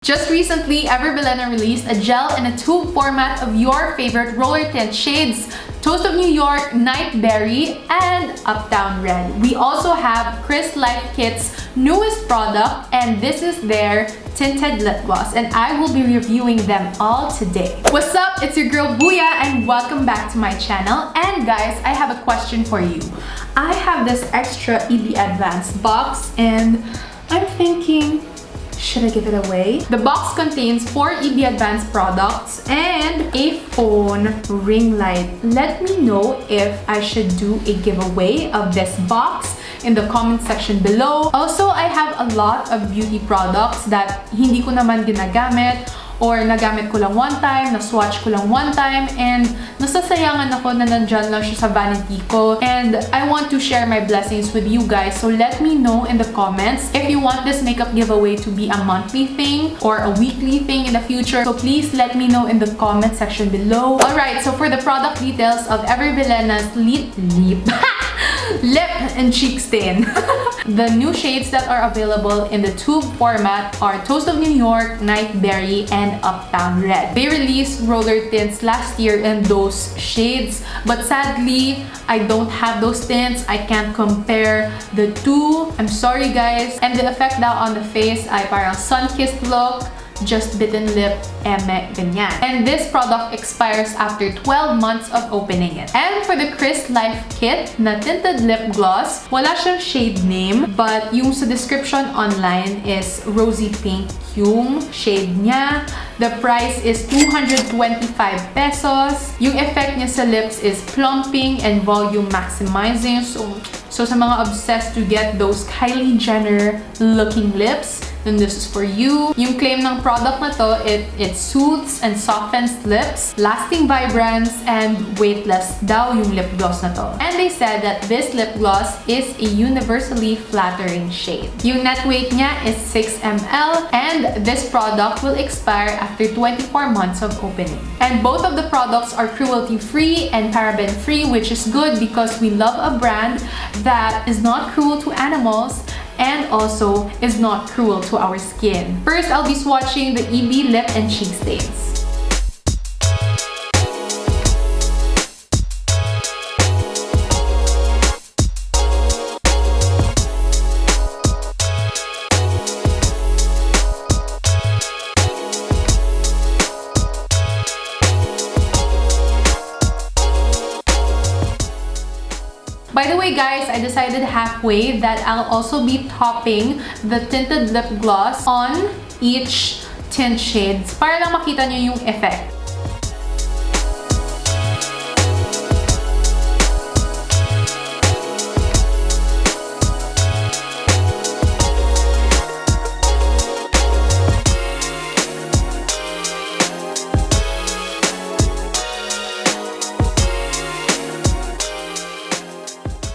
Just recently, Bilena released a gel and a tube format of your favorite roller tint shades, Toast of New York, Night Berry, and Uptown Red. We also have Kris Life Kit's newest product, and this is their Tinted Lip Gloss, and I will be reviewing them all today. What's up? It's your girl Booya, and welcome back to my channel. And guys, I have a question for you. I have this extra EB Advanced box, and I'm thinking, should I give it away? The box contains 4 EB Advanced products and a phone ring light. Let me know if I should do a giveaway of this box in the comment section below. Also, I have a lot of beauty products that hindi ko naman ginagamit or nagamit ko lang one time, na-swatch ko lang one time, and nasasayangan ako na nandyan lang siya sa vanity ko. And I want to share my blessings with you guys. So let me know in the comments if you want this makeup giveaway to be a monthly thing or a weekly thing in the future. So please let me know in the comment section below. Alright, so for the product details of Bilena's lip and cheek stain. The new shades that are available in the tube format are Toast of New York, Night Berry, and Uptown Red. They released roller tints last year in those shades, but sadly, I don't have those tints. I can't compare the two. I'm sorry guys. And the effect now on the face ay parang sun-kissed look, just bitten lip, eme, ganyan. And this product expires after 12 months of opening it. And for the Kris Life Kit na Tinted Lip Gloss, wala siyang shade name, but yung sa description online is Rosy Pink yung shade niya. The price is 225 pesos. Yung effect niya sa lips is plumping and volume maximizing. So sa mga obsessed to get those Kylie Jenner looking lips, then this is for you. Yung claim ng product na to, it soothes and softens lips, lasting vibrance, and weightless daw yung lip gloss na to. And they said that this lip gloss is a universally flattering shade. Yung net weight niya is 6 ml, and this product will expire after 24 months of opening. And both of the products are cruelty-free and paraben-free, which is good because we love a brand that is not cruel to animals and also is not cruel to our skin. First, I'll be swatching the EB lip and cheek stains. By the way guys, I decided halfway that I'll also be topping the Tinted Lip Gloss on each tint shades para lang makita nyo yung effect.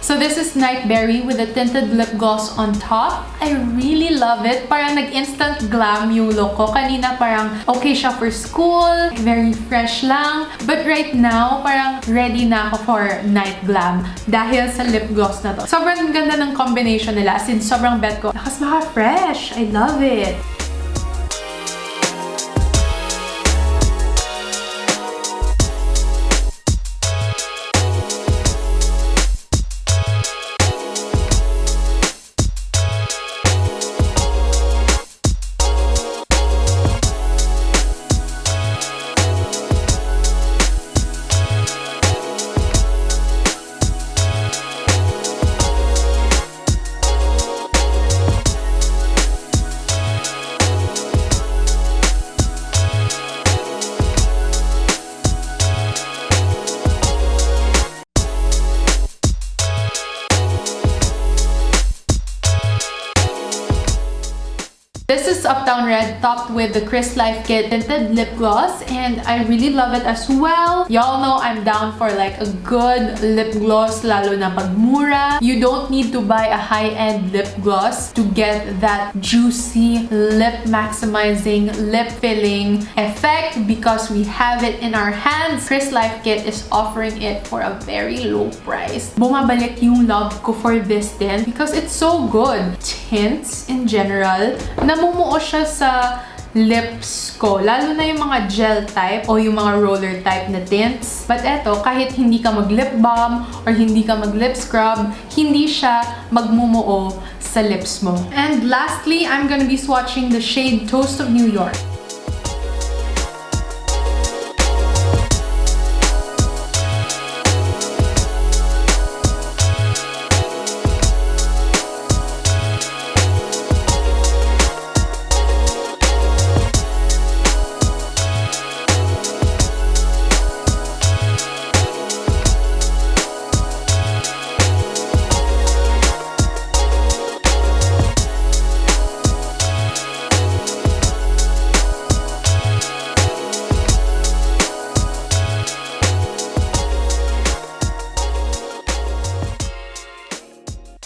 So this is Night Berry with a Tinted Lip Gloss on top. I really love it. Parang nag-instant glam yung look ko. Kanina parang okay siya for school, very fresh lang. But right now, parang ready na ako for night glam dahil sa lip gloss na to. Sobrang ganda ng combination nila. As in, sobrang bet ko, lakas maka-fresh. I love it. This is Uptown Red topped with the Kris Life Kit Tinted Lip Gloss, and I really love it as well. Y'all know I'm down for like a good lip gloss, lalo na pag mura. You don't need to buy a high-end lip gloss to get that juicy, lip maximizing, lip filling effect because we have it in our hands. Kris Life Kit is offering it for a very low price. Bumabalik yung love ko for this tint because it's so good. Tints in general, namumuo siya sa lips ko. Lalo na yung mga gel type o yung mga roller type na tints. But eto, kahit hindi ka mag-lip balm or hindi ka mag-lip scrub, hindi siya magmumuo sa lips mo. And lastly, I'm gonna be swatching the shade Toast of New York.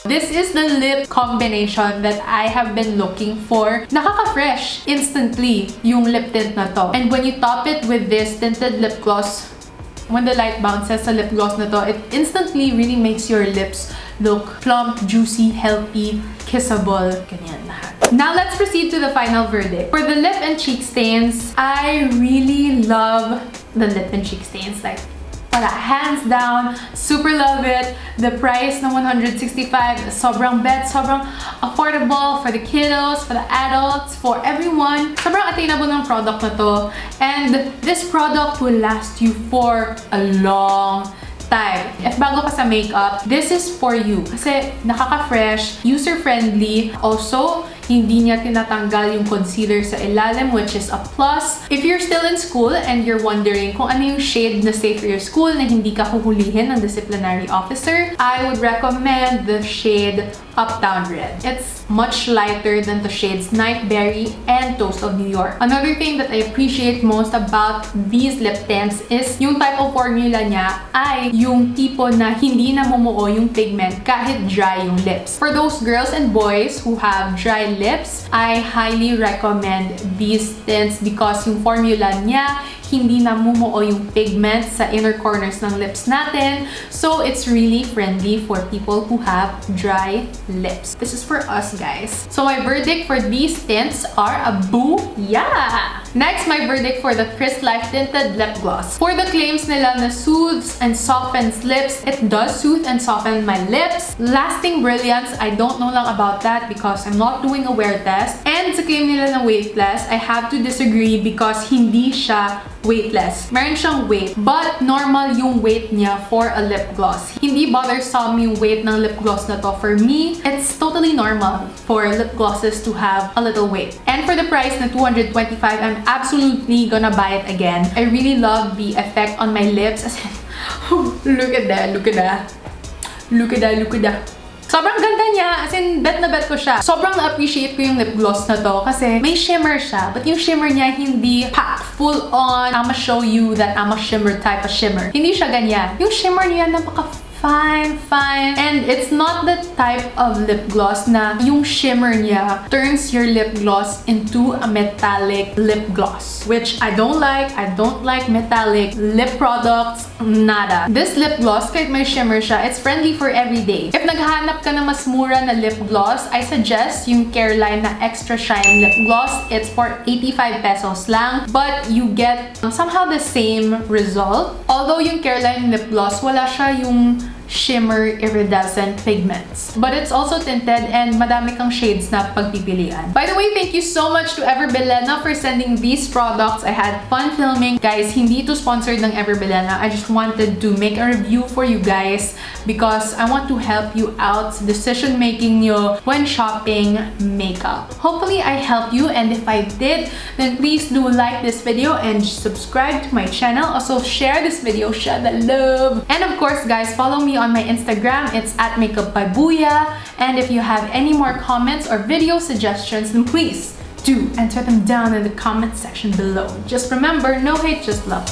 This is the lip combination that I have been looking for. Nakaka-fresh instantly yung lip tint na to. And when you top it with this tinted lip gloss, when the light bounces sa lip gloss na to, it instantly really makes your lips look plump, juicy, healthy, kissable. Ganyan lahat. Now let's proceed to the final verdict. For the lip and cheek stains, I really love the lip and cheek stains. Like, wala, hands down, super love it. The price na 165, sobrang bet, sobrang affordable for the kiddos, for the adults, for everyone. Sobrang attainable ng product na to. And this product will last you for a long time. If bago ka sa makeup, this is for you. Kasi nakaka-fresh, user-friendly. Also, hindi niya tinatanggal yung concealer sa ilalim, which is a plus. If you're still in school and you're wondering kung ano yung shade na safe for your school na hindi ka huhulihin ng disciplinary officer, I would recommend the shade Uptown Red. It's much lighter than the shades Night Berry and Toast of New York. Another thing that I appreciate most about these lip tints is yung type of formula niya ay yung tipo na hindi namumuo yung pigment kahit dry yung lips. For those girls and boys who have dry lips, I highly recommend these tints because yung formula niya hindi namumuo yung pigment sa inner corners ng lips natin. So, it's really friendly for people who have dry lips. This is for us, guys. So, my verdict for these tints are a Boo-YAH! Next, my verdict for the Kris Life Tinted Lip Gloss. For the claims nila na soothes and softens lips, it does soothe and soften my lips. Lasting brilliance, I don't know lang about that because I'm not doing a wear test. And sa claim nila na weightless, I have to disagree because hindi siya weightless. Meron siyang weight, but normal yung weight niya for a lip gloss. Hindi bothersome yung weight ng lip gloss na to. For me, it's totally normal for lip glosses to have a little weight. And for the price na 225, I'm absolutely gonna buy it again. I really love the effect on my lips. As in, look at that, look at that. Look at that, look at that. Sobrang ganda niya. As in, bet na bet ko siya. Sobrang na-appreciate ko yung lip gloss na to kasi may shimmer siya. But yung shimmer niya hindi packed full on. I'ma show you that I'm a shimmer type of shimmer. Hindi siya ganyan. Yung shimmer niya napaka fine. And it's not the type of lip gloss na yung shimmer niya turns your lip gloss into a metallic lip gloss. Which I don't like. I don't like metallic lip products. Nada. This lip gloss, kahit may shimmer siya, it's friendly for everyday. If naghahanap ka na mas mura na lip gloss, I suggest yung Careline na Extra Shine Lip Gloss. It's for 85 pesos lang. But you get somehow the same result. Although yung Careline lip gloss, wala siya yung shimmer iridescent pigments. But it's also tinted and madami kang shades na pagpipilian. By the way, thank you so much to Bilena for sending these products. I had fun filming. Guys, hindi to sponsored ng Bilena. I just wanted to make a review for you guys because I want to help you out sa decision making nyo when shopping makeup. Hopefully, I helped you, and if I did, then please do like this video and subscribe to my channel. Also, share this video, share the love. And of course, guys, follow me on my Instagram. It's @makeupbybooya. And if you have any more comments or video suggestions, then please do enter them down in the comment section below. Just remember, no hate, just love.